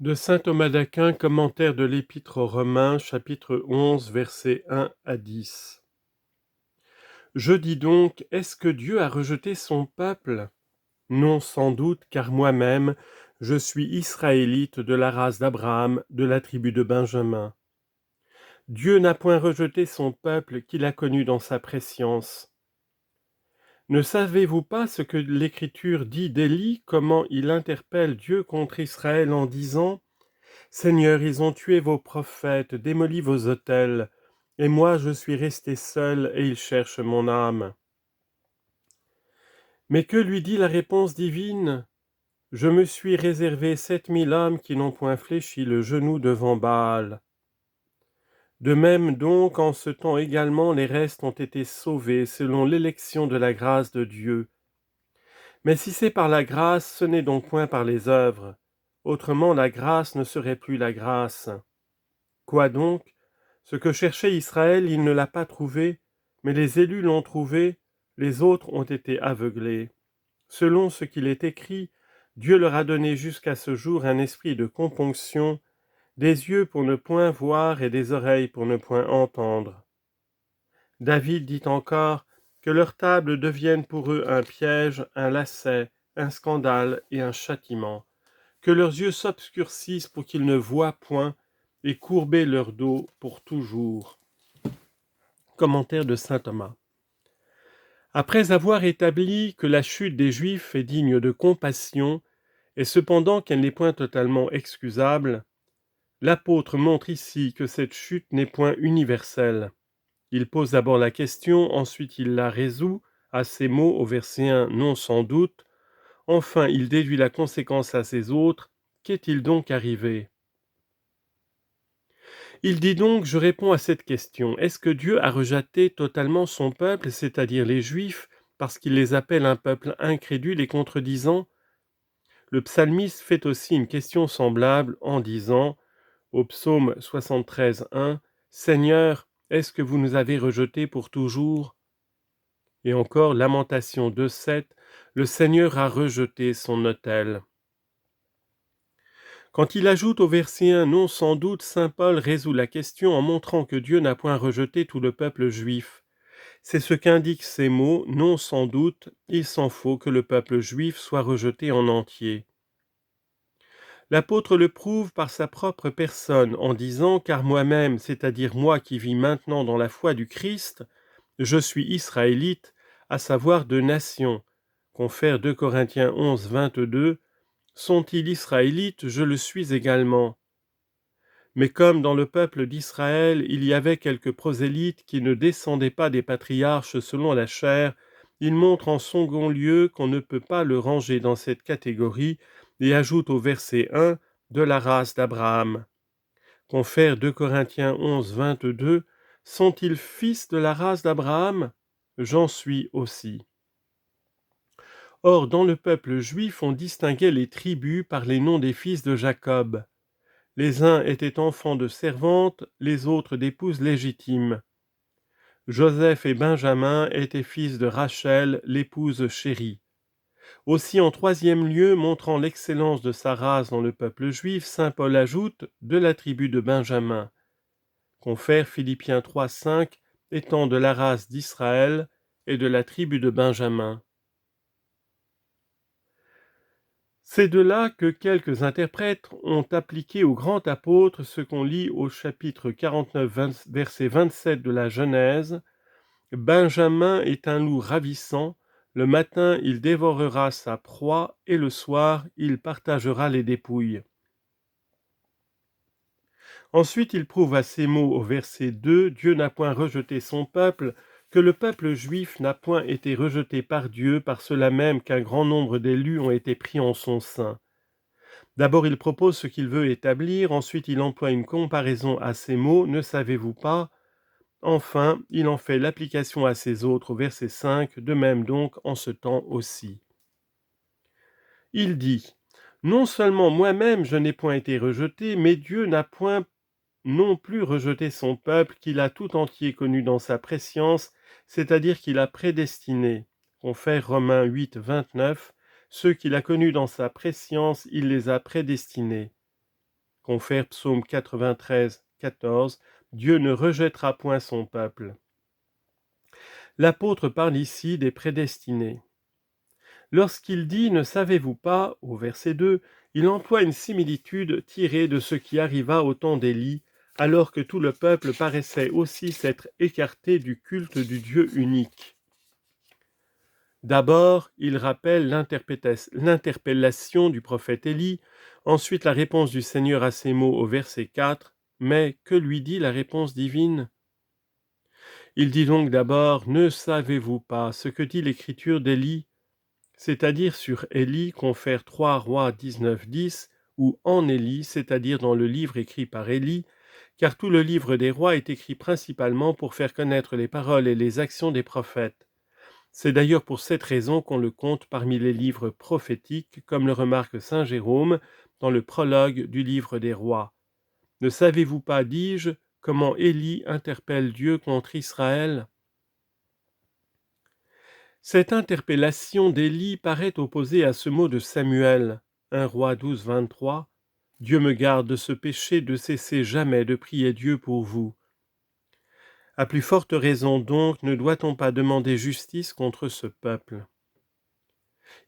De saint Thomas d'Aquin, commentaire de l'Épître aux Romains, chapitre 11, versets 1 à 10. Je dis donc, est-ce que Dieu a rejeté son peuple? Non, sans doute, car moi-même, je suis israélite de la race d'Abraham, de la tribu de Benjamin. Dieu n'a point rejeté son peuple qu'il a connu dans sa prescience. Ne savez-vous pas ce que l'Écriture dit d'Élie, comment il interpelle Dieu contre Israël en disant: Seigneur, ils ont tué vos prophètes, démoli vos autels, et moi je suis resté seul, et ils cherchent mon âme. Mais que lui dit la réponse divine? Je me suis réservé 7000 hommes qui n'ont point fléchi le genou devant Baal. De même donc, en ce temps également, les restes ont été sauvés selon l'élection de la grâce de Dieu. Mais si c'est par la grâce, ce n'est donc point par les œuvres. Autrement, la grâce ne serait plus la grâce. Quoi donc? Ce que cherchait Israël, il ne l'a pas trouvé, mais les élus l'ont trouvé, les autres ont été aveuglés. Selon ce qu'il est écrit, Dieu leur a donné jusqu'à ce jour un esprit de componction, des yeux pour ne point voir et des oreilles pour ne point entendre. David dit encore que leurs tables deviennent pour eux un piège, un lacet, un scandale et un châtiment, que leurs yeux s'obscurcissent pour qu'ils ne voient point, et courber leur dos pour toujours. Commentaire de saint Thomas. Après avoir établi que la chute des Juifs est digne de compassion, et cependant qu'elle n'est point totalement excusable, l'apôtre montre ici que cette chute n'est point universelle. Il pose d'abord la question, ensuite il la résout à ces mots au verset 1, non sans doute, enfin il déduit la conséquence à ces autres, qu'est-il donc arrivé? Il dit donc, je réponds à cette question, est-ce que Dieu a rejeté totalement son peuple, c'est-à-dire les Juifs, parce qu'il les appelle un peuple incrédule et contredisant? Le psalmiste fait aussi une question semblable en disant, au psaume 73:1, Seigneur, est-ce que vous nous avez rejetés pour toujours? Et encore, Lamentation 2:7, le Seigneur a rejeté son autel. Quand il ajoute au verset 1, non sans doute, saint Paul résout la question en montrant que Dieu n'a point rejeté tout le peuple juif. C'est ce qu'indiquent ces mots, non sans doute, il s'en faut que le peuple juif soit rejeté en entier. L'apôtre le prouve par sa propre personne en disant, car moi-même, c'est-à-dire moi qui vis maintenant dans la foi du Christ, je suis israélite, à savoir de nation. Confère 2 Corinthiens 11:22, sont-ils israélites? Je le suis également. Mais comme dans le peuple d'Israël, il y avait quelques prosélytes qui ne descendaient pas des patriarches selon la chair, il montre en second lieu qu'on ne peut pas le ranger dans cette catégorie et ajoute au verset 1 de la race d'Abraham. Confère 2 Corinthiens 11:22, sont-ils fils de la race d'Abraham? J'en suis aussi. Or, dans le peuple juif, on distinguait les tribus par les noms des fils de Jacob. Les uns étaient enfants de servantes, les autres d'épouses légitimes. Joseph et Benjamin étaient fils de Rachel, l'épouse chérie. Aussi, en troisième lieu, montrant l'excellence de sa race dans le peuple juif, saint Paul ajoute de la tribu de Benjamin. Confère Philippiens 3:5, étant de la race d'Israël et de la tribu de Benjamin. C'est de là que quelques interprètes ont appliqué au grand apôtre ce qu'on lit au chapitre 49, verset 27 de la Genèse. Benjamin est un loup ravissant, le matin il dévorera sa proie et le soir il partagera les dépouilles. Ensuite il prouve à ces mots au verset 2, Dieu n'a point rejeté son peuple, que le peuple juif n'a point été rejeté par Dieu, par cela même qu'un grand nombre d'élus ont été pris en son sein. D'abord il propose ce qu'il veut établir, ensuite il emploie une comparaison à ces mots, ne savez-vous pas? Enfin, il en fait l'application à ces autres au verset 5, de même donc en ce temps aussi. Il dit, non seulement moi-même je n'ai point été rejeté, mais Dieu n'a point non plus rejeté son peuple qu'il a tout entier connu dans sa prescience, c'est-à-dire qu'il a prédestiné. Confère Romains 8:29, ceux qu'il a connus dans sa prescience, il les a prédestinés. Confère Psaume 93, 14, Dieu ne rejettera point son peuple. L'apôtre parle ici des prédestinés. Lorsqu'il dit « Ne savez-vous pas » au verset 2, il emploie une similitude tirée de ce qui arriva au temps d'Élie, alors que tout le peuple paraissait aussi s'être écarté du culte du Dieu unique. D'abord, il rappelle l'interpellation du prophète Élie, ensuite la réponse du Seigneur à ces mots au verset 4, mais que lui dit la réponse divine ? Il dit donc d'abord « Ne savez-vous pas » ce que dit l'écriture d'Élie, c'est-à-dire sur Élie, confère 3 Rois 19, 10, ou en Élie, c'est-à-dire dans le livre écrit par Élie, car tout le livre des rois est écrit principalement pour faire connaître les paroles et les actions des prophètes. C'est d'ailleurs pour cette raison qu'on le compte parmi les livres prophétiques, comme le remarque saint Jérôme dans le prologue du livre des rois. Ne savez-vous pas, dis-je, comment Élie interpelle Dieu contre Israël ? Cette interpellation d'Élie paraît opposée à ce mot de Samuel, 1 Roi 12, 23, « Dieu me garde de ce péché de cesser jamais de prier Dieu pour vous. » À plus forte raison donc ne doit-on pas demander justice contre ce peuple.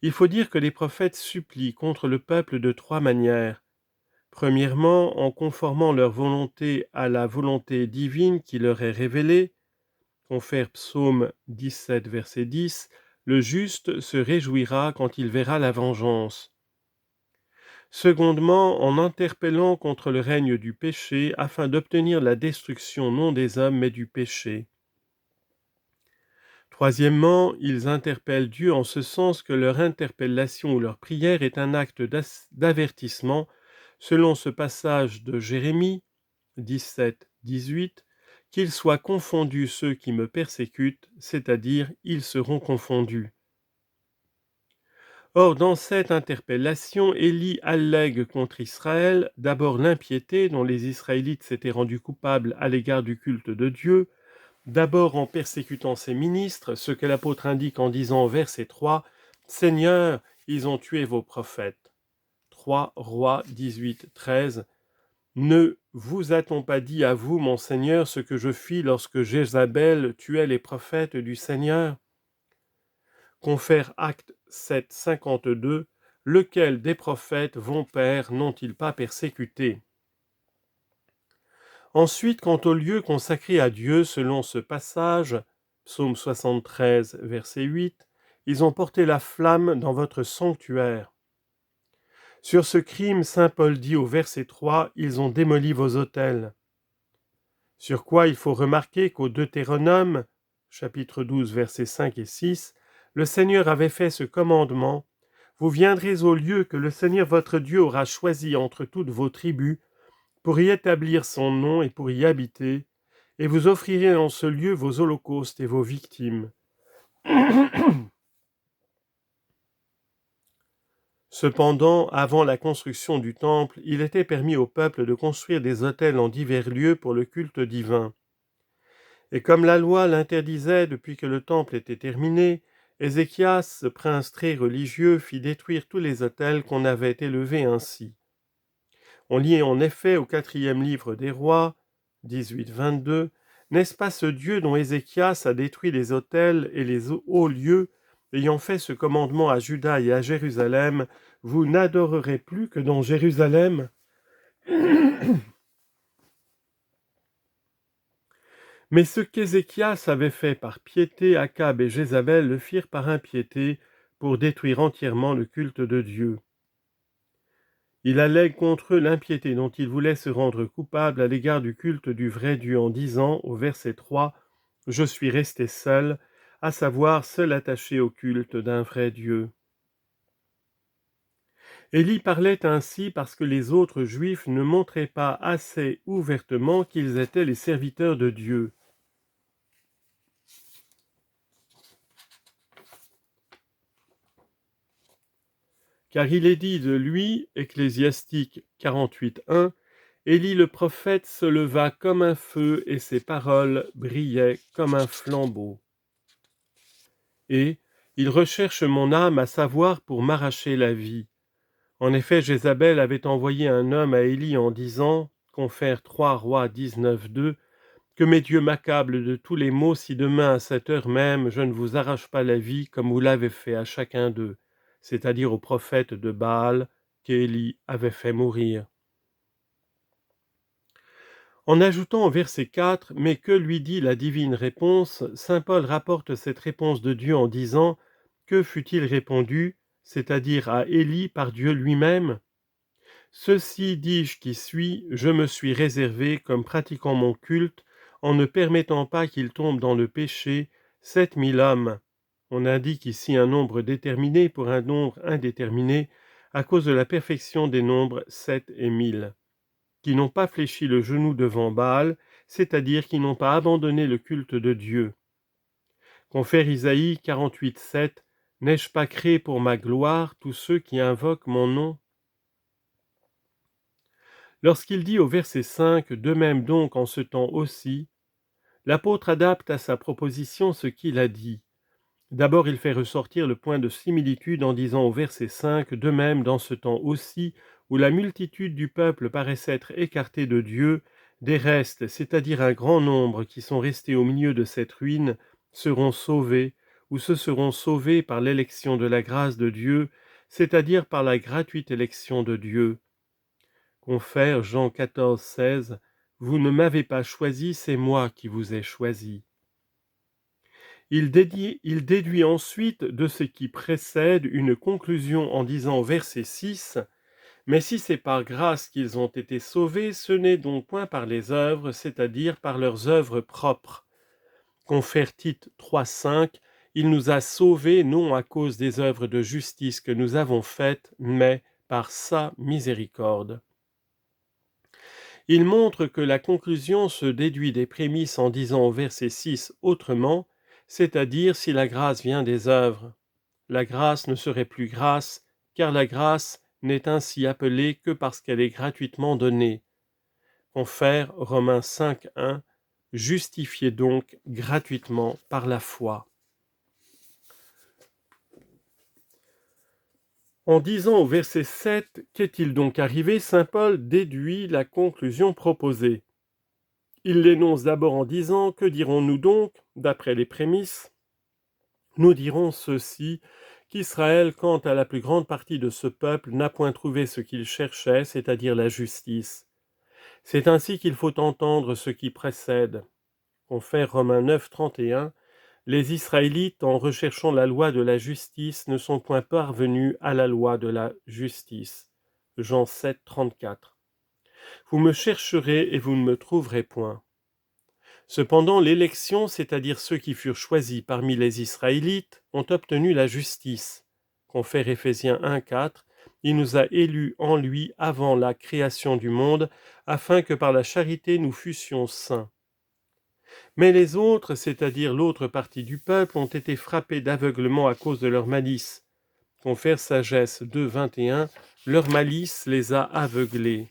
Il faut dire que les prophètes supplient contre le peuple de 3 manières. Premièrement, en conformant leur volonté à la volonté divine qui leur est révélée. Confère Psaume 17, verset 10, « Le juste se réjouira quand il verra la vengeance. » Secondement, en interpellant contre le règne du péché afin d'obtenir la destruction non des hommes mais du péché. Troisièmement, ils interpellent Dieu en ce sens que leur interpellation ou leur prière est un acte d'avertissement, selon ce passage de Jérémie 17, 18, « Qu'ils soient confondus ceux qui me persécutent, c'est-à-dire ils seront confondus. » Or, dans cette interpellation, Élie allègue contre Israël d'abord l'impiété dont les Israélites s'étaient rendus coupables à l'égard du culte de Dieu, d'abord en persécutant ses ministres, ce que l'apôtre indique en disant au verset 3, « Seigneur, ils ont tué vos prophètes. » 3 Rois 18, 13. « Ne vous a-t-on pas dit à vous, mon Seigneur, ce que je fis lorsque Jézabel tuait les prophètes du Seigneur » Confère Actes 7, 52, « Lequel des prophètes vos pères n'ont-ils pas persécuté » Ensuite, quant au lieu consacré à Dieu selon ce passage, Psaume 73, verset 8, « Ils ont porté la flamme dans votre sanctuaire. » Sur ce crime, saint Paul dit au verset 3, « Ils ont démoli vos autels. » Sur quoi il faut remarquer qu'au Deutéronome, chapitre 12, versets 5 et 6, le Seigneur avait fait ce commandement, « Vous viendrez au lieu que le Seigneur votre Dieu aura choisi entre toutes vos tribus, pour y établir son nom et pour y habiter, et vous offrirez en ce lieu vos holocaustes et vos victimes. » Cependant, avant la construction du temple, il était permis au peuple de construire des autels en divers lieux pour le culte divin. Et comme la loi l'interdisait depuis que le temple était terminé, Ézéchias, prince très religieux, fit détruire tous les autels qu'on avait élevés ainsi. On lit en effet au 4e livre des rois, 18-22, « N'est-ce pas ce Dieu dont Ézéchias a détruit les autels et les hauts lieux, ayant fait ce commandement à Juda et à Jérusalem, vous n'adorerez plus que dans Jérusalem ?» Mais ce qu'Ézéchias avait fait par piété, Akab et Jézabel le firent par impiété pour détruire entièrement le culte de Dieu. Il allègue contre eux l'impiété dont ils voulaient se rendre coupables à l'égard du culte du vrai Dieu en disant, au verset 3, « Je suis resté seul, à savoir seul attaché au culte d'un vrai Dieu. » Élie parlait ainsi parce que les autres Juifs ne montraient pas assez ouvertement qu'ils étaient les serviteurs de Dieu. Car il est dit de lui, Ecclésiastique 48.1, « Élie le prophète se leva comme un feu et ses paroles brillaient comme un flambeau. » Et « Il recherche mon âme à savoir pour m'arracher la vie. En effet, Jézabel avait envoyé un homme à Élie en disant, confère 3 Rois 19:2, que mes dieux m'accablent de tous les maux si demain à cette heure même je ne vous arrache pas la vie comme vous l'avez fait à chacun d'eux, c'est-à-dire aux prophètes de Baal qu'Élie avait fait mourir. En ajoutant au verset 4, « Mais que lui dit la divine réponse ?» saint Paul rapporte cette réponse de Dieu en disant, « Que fut-il répondu, c'est-à-dire à Élie par Dieu lui-même ? Ceci dis-je qui suis, je me suis réservé comme pratiquant mon culte, en ne permettant pas qu'il tombe dans le péché, 7000 hommes. » On indique ici un nombre déterminé pour un nombre indéterminé, à cause de la perfection des nombres 7 et 1000. Qui n'ont pas fléchi le genou devant Baal, c'est-à-dire qui n'ont pas abandonné le culte de Dieu. Confère Isaïe 48:7, « N'ai-je pas créé pour ma gloire tous ceux qui invoquent mon nom ?» Lorsqu'il dit au verset 5, « De même donc en ce temps aussi », l'apôtre adapte à sa proposition ce qu'il a dit. D'abord, il fait ressortir le point de similitude en disant au verset 5, « De même dans ce temps aussi, où la multitude du peuple paraît s'être écartée de Dieu, des restes, c'est-à-dire un grand nombre qui sont restés au milieu de cette ruine, seront sauvés, ou se seront sauvés par l'élection de la grâce de Dieu, c'est-à-dire par la gratuite élection de Dieu. » Confère Jean 14:16, « Vous ne m'avez pas choisi, c'est moi qui vous ai choisi. » Il déduit ensuite de ce qui précède une conclusion en disant au verset 6, « Mais si c'est par grâce qu'ils ont été sauvés, ce n'est donc point par les œuvres, c'est-à-dire par leurs œuvres propres. » Confère Tite 3:5, « Il nous a sauvés non à cause des œuvres de justice que nous avons faites, mais par sa miséricorde. » Il montre que la conclusion se déduit des prémices en disant au verset 6 autrement, c'est-à-dire si la grâce vient des œuvres. La grâce ne serait plus grâce, car la grâce n'est ainsi appelée que parce qu'elle est gratuitement donnée. Confère Romains 5:1, « Justifié donc gratuitement par la foi. » En disant au verset 7, « Qu'est-il donc arrivé ?» saint Paul déduit la conclusion proposée. Il l'énonce d'abord en disant, « Que dirons-nous donc, d'après les prémices ?» Nous dirons ceci, qu'Israël, quant à la plus grande partie de ce peuple, n'a point trouvé ce qu'il cherchait, c'est-à-dire la justice. C'est ainsi qu'il faut entendre ce qui précède. Confère Romains 9:31, « Les Israélites, en recherchant la loi de la justice, ne sont point parvenus à la loi de la justice. » Jean 7:34. « Vous me chercherez et vous ne me trouverez point. » Cependant, l'élection, c'est-à-dire ceux qui furent choisis parmi les Israélites, ont obtenu la justice. Confère Éphésiens 1:4, « Il nous a élus en lui avant la création du monde, afin que par la charité nous fussions saints. » Mais les autres, c'est-à-dire l'autre partie du peuple, ont été frappés d'aveuglement à cause de leur malice. Confère Sagesse 2:21, « Leur malice les a aveuglés. »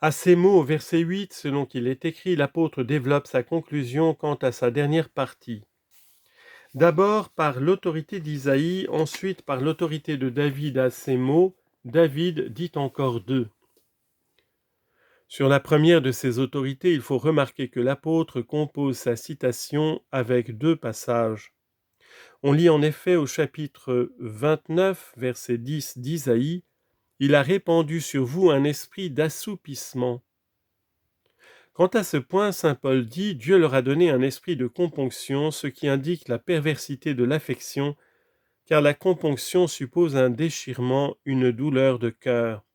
À ces mots, au verset 8, selon qu'il est écrit, l'apôtre développe sa conclusion quant à sa dernière partie. D'abord par l'autorité d'Isaïe, ensuite par l'autorité de David à ces mots, David dit encore d'eux. Sur la première de ces autorités, il faut remarquer que l'apôtre compose sa citation avec deux passages. On lit en effet au chapitre 29, verset 10 d'Isaïe, « Il a répandu sur vous un esprit d'assoupissement. » Quant à ce point, saint Paul dit « Dieu leur a donné un esprit de componction, ce qui indique la perversité de l'affection, car la componction suppose un déchirement, une douleur de cœur. »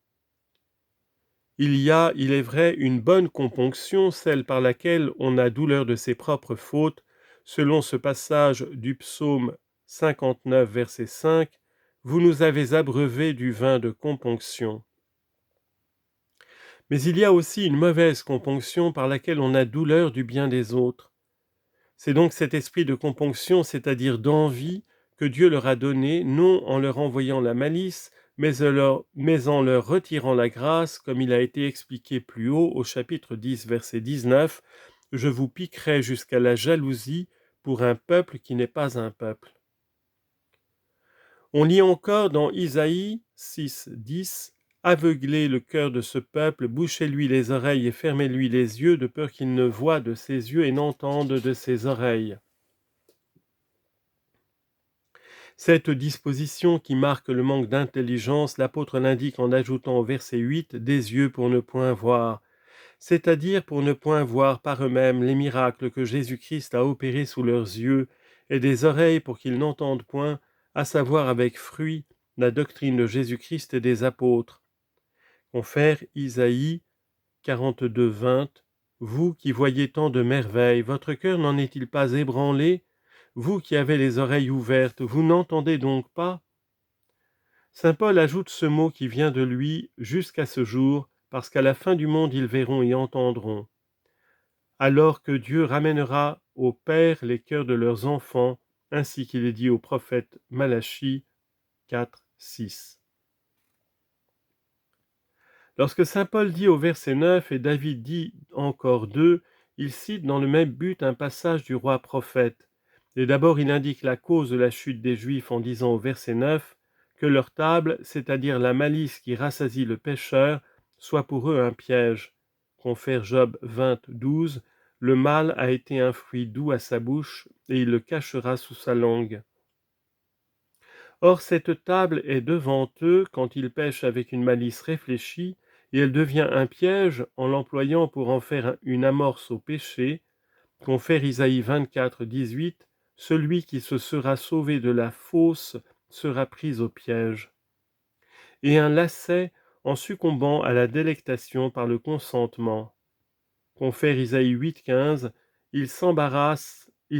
Il y a, il est vrai, une bonne componction, celle par laquelle on a douleur de ses propres fautes, selon ce passage du psaume 59, verset 5, « Vous nous avez abreuvés du vin de componction. » Mais il y a aussi une mauvaise componction par laquelle on a douleur du bien des autres. C'est donc cet esprit de componction, c'est-à-dire d'envie, que Dieu leur a donné, non en leur envoyant la malice, mais en leur retirant la grâce, comme il a été expliqué plus haut au chapitre 10, verset 19, « Je vous piquerai jusqu'à la jalousie pour un peuple qui n'est pas un peuple. » On lit encore dans Isaïe 6, 10, « Aveuglez le cœur de ce peuple, bouchez-lui les oreilles et fermez-lui les yeux, de peur qu'il ne voie de ses yeux et n'entende de ses oreilles. » Cette disposition qui marque le manque d'intelligence, l'apôtre l'indique en ajoutant au verset 8 « des yeux pour ne point voir », c'est-à-dire pour ne point voir par eux-mêmes les miracles que Jésus-Christ a opérés sous leurs yeux, et des oreilles pour qu'ils n'entendent point, à savoir avec fruit, la doctrine de Jésus-Christ et des apôtres. Confère Isaïe 42, 20. Vous qui voyez tant de merveilles, votre cœur n'en est-il pas ébranlé? Vous qui avez les oreilles ouvertes, vous n'entendez donc pas? Saint Paul ajoute ce mot qui vient de lui jusqu'à ce jour, parce qu'à la fin du monde ils verront et entendront. Alors que Dieu ramènera aux pères les cœurs de leurs enfants, ainsi qu'il est dit au prophète Malachie 4, 6. Lorsque saint Paul dit au verset 9 et David dit encore 2, il cite dans le même but un passage du roi prophète. Et d'abord il indique la cause de la chute des Juifs en disant au verset 9 que leur table, c'est-à-dire la malice qui rassasie le pécheur, soit pour eux un piège. Confère Job 20, 12, le mal a été un fruit doux à sa bouche et il le cachera sous sa langue. Or cette table est devant eux quand ils pêchent avec une malice réfléchie, et elle devient un piège en l'employant pour en faire une amorce au péché. Confère Isaïe 24, 18, « Celui qui se sera sauvé de la fausse sera pris au piège. » Et un lacet en succombant à la délectation par le consentement. Confère Isaïe 8, 15, « Ils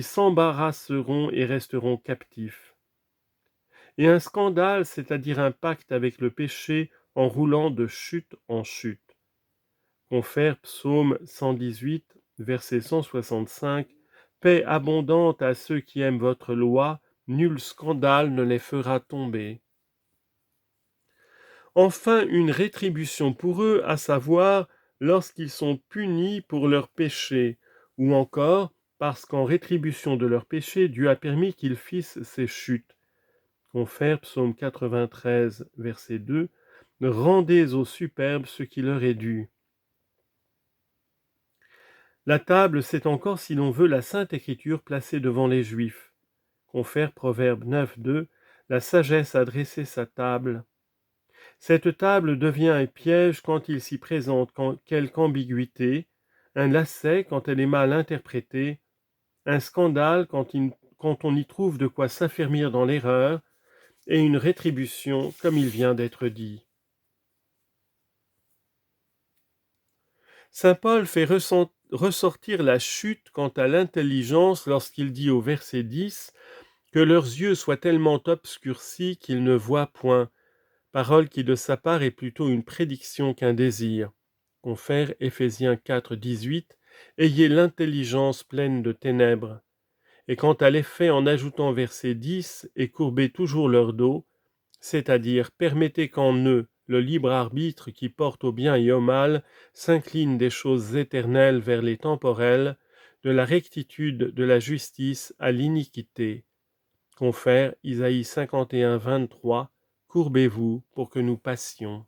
s'embarrasseront et resteront captifs. » Et un scandale, c'est-à-dire un pacte avec le péché en roulant de chute en chute. Confère Psaume 118, verset 165, « Paix abondante à ceux qui aiment votre loi, nul scandale ne les fera tomber. » Enfin, une rétribution pour eux, à savoir lorsqu'ils sont punis pour leurs péchés, ou encore parce qu'en rétribution de leurs péchés, Dieu a permis qu'ils fissent ces chutes. Confère Psaume 93, verset 2, « Rendez aux superbes ce qui leur est dû. » La table, c'est encore, si l'on veut, la Sainte Écriture placée devant les Juifs. Confère Proverbe 9, 2, « La sagesse a dressé sa table. » Cette table devient un piège quand il s'y présente quelque ambiguïté, un lacet quand elle est mal interprétée, un scandale quand on y trouve de quoi s'affermir dans l'erreur, et une rétribution, comme il vient d'être dit. Saint Paul fait ressortir la chute quant à l'intelligence lorsqu'il dit au verset 10 que leurs yeux soient tellement obscurcis qu'ils ne voient point, parole qui de sa part est plutôt une prédiction qu'un désir. Confère Éphésiens 4, 18, « Ayez l'intelligence pleine de ténèbres. » Et quant à l'effet en ajoutant verset 10 et courbez toujours leur dos, c'est-à-dire permettez qu'en eux le libre arbitre qui porte au bien et au mal s'incline des choses éternelles vers les temporelles, de la rectitude de la justice à l'iniquité. Confère Isaïe 51, 23, courbez-vous pour que nous passions.